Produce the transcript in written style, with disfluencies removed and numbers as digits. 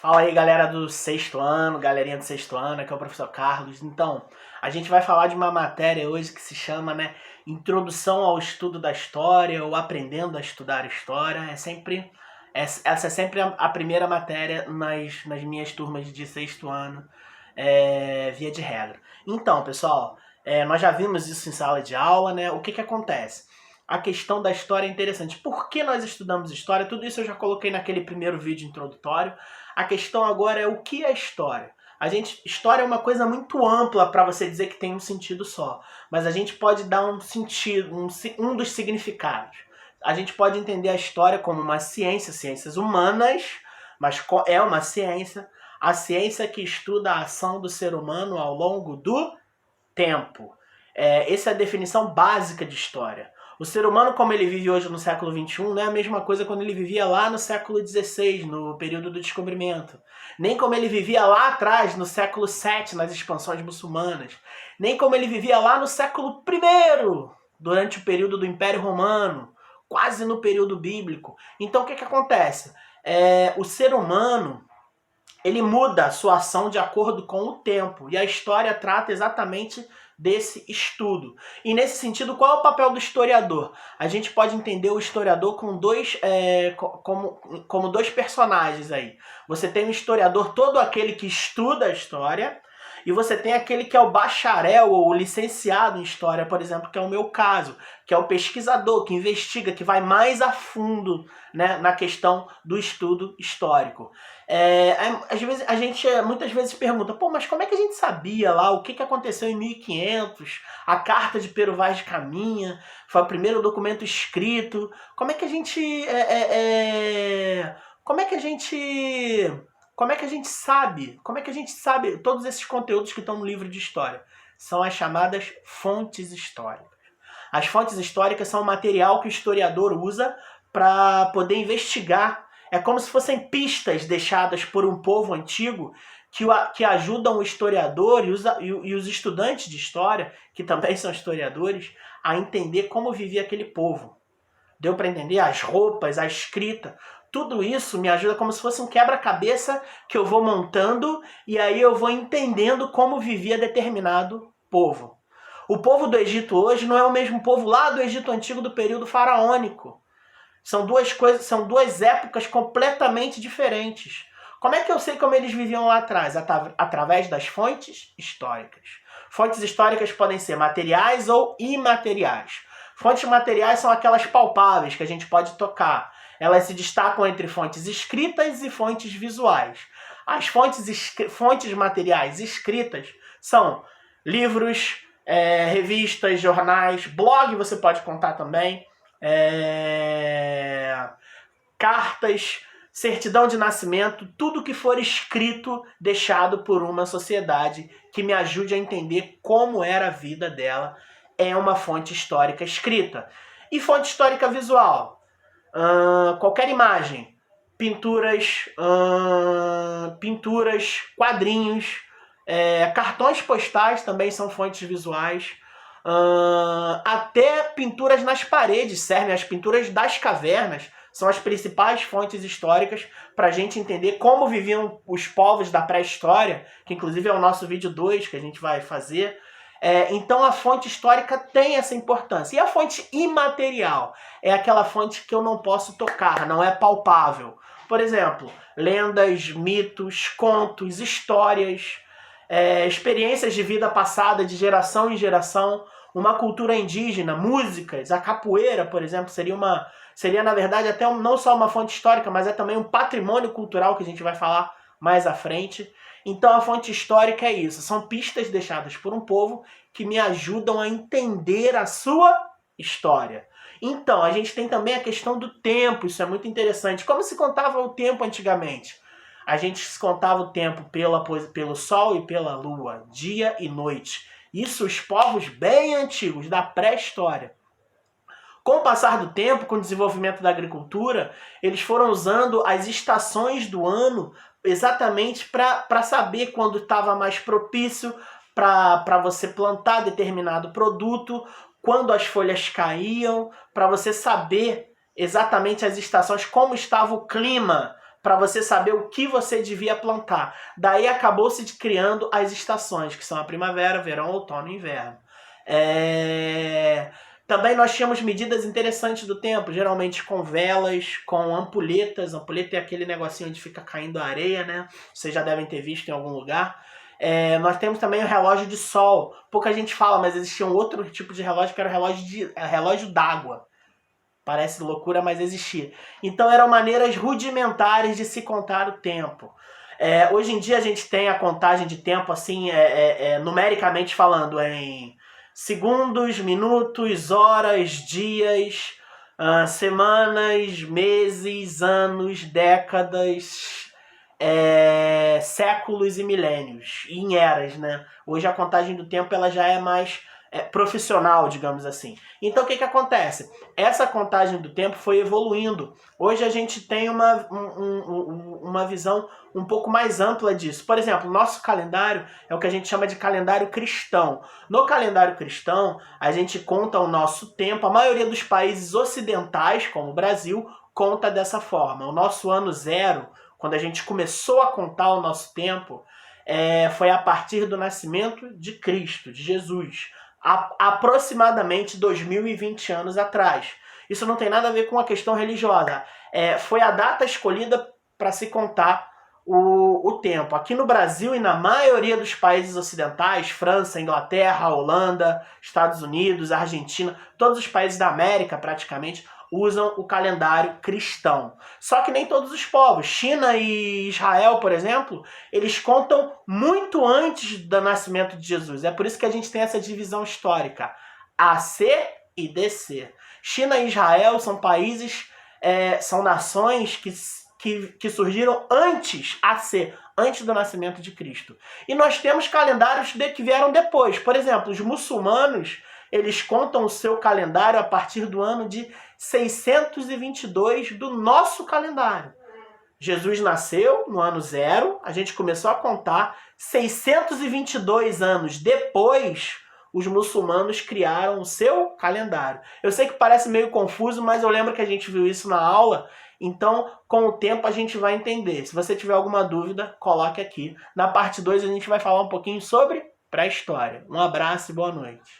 Fala aí, galera do sexto ano, galerinha do sexto ano, aqui é o professor Carlos. Então, a gente vai falar de uma matéria hoje que se chama, Introdução ao Estudo da História ou Aprendendo a Estudar História. Essa é sempre a primeira matéria nas minhas turmas de sexto ano, via de regra. Então, pessoal, nós já vimos isso em sala de aula, né? O que acontece? A questão da história é interessante. Por que nós estudamos história? Tudo isso eu já coloquei naquele primeiro vídeo introdutório. A questão agora é o que é história. História é uma coisa muito ampla para você dizer que tem um sentido só. Mas a gente pode dar um sentido, um dos significados. A gente pode entender a história como uma ciência, ciências humanas, mas é uma ciência. A ciência que estuda a ação do ser humano ao longo do tempo. Essa é a definição básica de história. O ser humano, como ele vive hoje no século XXI, não é a mesma coisa quando ele vivia lá no século XVI, no período do descobrimento. Nem como ele vivia lá atrás, no século VII, nas expansões muçulmanas. Nem como ele vivia lá no século I, durante o período do Império Romano, quase no período bíblico. Então o que acontece? O ser humano, ele muda a sua ação de acordo com o tempo. E a história trata exatamente desse estudo. E nesse sentido, qual é o papel do historiador? A gente pode entender o historiador com como dois personagens aí. Você tem o historiador, todo aquele que estuda a história, e você tem aquele que é o bacharel ou o licenciado em história, por exemplo, que é o meu caso, que é o pesquisador, que investiga, que vai mais a fundo, né, na questão do estudo histórico. Às vezes, a gente muitas vezes pergunta, mas como é que a gente sabia lá o que aconteceu em 1500? A carta de Pero Vaz de Caminha foi o primeiro documento escrito. Como é que a gente sabe todos esses conteúdos que estão no livro de história? São as chamadas fontes históricas. As fontes históricas são o material que o historiador usa para poder investigar. É como se fossem pistas deixadas por um povo antigo que ajudam o historiador e os estudantes de história, que também são historiadores, a entender como vivia aquele povo. Deu para entender? As roupas, a escrita. Tudo isso me ajuda como se fosse um quebra-cabeça que eu vou montando e aí eu vou entendendo como vivia determinado povo. O povo do Egito hoje não é o mesmo povo lá do Egito Antigo do período faraônico. São duas épocas completamente diferentes. Como é que eu sei como eles viviam lá atrás? Através das fontes históricas. Fontes históricas podem ser materiais ou imateriais. Fontes materiais são aquelas palpáveis que a gente pode tocar. Elas se destacam entre fontes escritas e fontes visuais. As fontes materiais escritas são livros, revistas, jornais, blog você pode contar também, cartas, certidão de nascimento, tudo que for escrito, deixado por uma sociedade que me ajude a entender como era a vida dela, é uma fonte histórica escrita. E fonte histórica visual? Qualquer imagem, pinturas, quadrinhos, cartões postais também são fontes visuais. Até pinturas nas paredes servem. As pinturas das cavernas são as principais fontes históricas para a gente entender como viviam os povos da pré-história, que inclusive é o nosso vídeo 2 que a gente vai fazer. Então a fonte histórica tem essa importância. E a fonte imaterial é aquela fonte que eu não posso tocar, não é palpável. Por exemplo, lendas, mitos, contos, histórias, experiências de vida passada de geração em geração, uma cultura indígena, músicas, a capoeira, por exemplo, seria na verdade até não só uma fonte histórica, mas é também um patrimônio cultural que a gente vai falar mais à frente. Então a fonte histórica é isso, são pistas deixadas por um povo que me ajudam a entender a sua história. Então, a gente tem também a questão do tempo, isso é muito interessante. Como se contava o tempo antigamente? A gente se contava o tempo pelo sol e pela lua, dia e noite. Isso os povos bem antigos, da pré-história. Com o passar do tempo, com o desenvolvimento da agricultura, eles foram usando as estações do ano exatamente para saber quando estava mais propício para você plantar determinado produto, quando as folhas caíam, para você saber exatamente as estações, como estava o clima para você saber o que você devia plantar. Daí acabou-se criando as estações, que são a primavera, verão, outono e inverno. Também nós tínhamos medidas interessantes do tempo, geralmente com velas, com ampulhetas. Ampulheta é aquele negocinho onde fica caindo a areia, né? Vocês já devem ter visto em algum lugar. Nós temos também o relógio de sol. Pouca gente fala, mas existia um outro tipo de relógio que era o relógio d'água. Parece loucura, mas existia. Então eram maneiras rudimentares de se contar o tempo. Hoje em dia a gente tem a contagem de tempo assim, numericamente falando, em segundos, minutos, horas, dias, semanas, meses, anos, décadas, séculos e milênios, e em eras, né? Hoje a contagem do tempo ela já é mais profissional, digamos assim. Então o que acontece? Essa contagem do tempo foi evoluindo. Hoje a gente tem uma visão um pouco mais ampla disso. Por exemplo, o nosso calendário é o que a gente chama de calendário cristão. No calendário cristão, a gente conta o nosso tempo. A maioria dos países ocidentais, como o Brasil, conta dessa forma. O nosso ano zero, quando a gente começou a contar o nosso tempo, foi a partir do nascimento de Cristo, de Jesus. Aproximadamente 2020 anos atrás. Isso não tem nada a ver com a questão religiosa. Foi a data escolhida para se contar o tempo. Aqui no Brasil e na maioria dos países ocidentais, França, Inglaterra, Holanda, Estados Unidos, Argentina, todos os países da América praticamente usam o calendário cristão. Só que nem todos os povos. China e Israel, por exemplo, eles contam muito antes do nascimento de Jesus. É por isso que a gente tem essa divisão histórica. AC e DC. China e Israel são países, são nações que surgiram antes, antes do nascimento de Cristo. E nós temos calendários que vieram depois. Por exemplo, os muçulmanos, eles contam o seu calendário a partir do ano de 622 do nosso calendário. Jesus nasceu no ano zero, a gente começou a contar. 622 anos depois, os muçulmanos criaram o seu calendário. Eu sei que parece meio confuso, mas eu lembro que a gente viu isso na aula, então com o tempo a gente vai entender. Se você tiver alguma dúvida, coloque aqui. Na parte 2 a gente vai falar um pouquinho sobre pré-história. Um abraço e boa noite.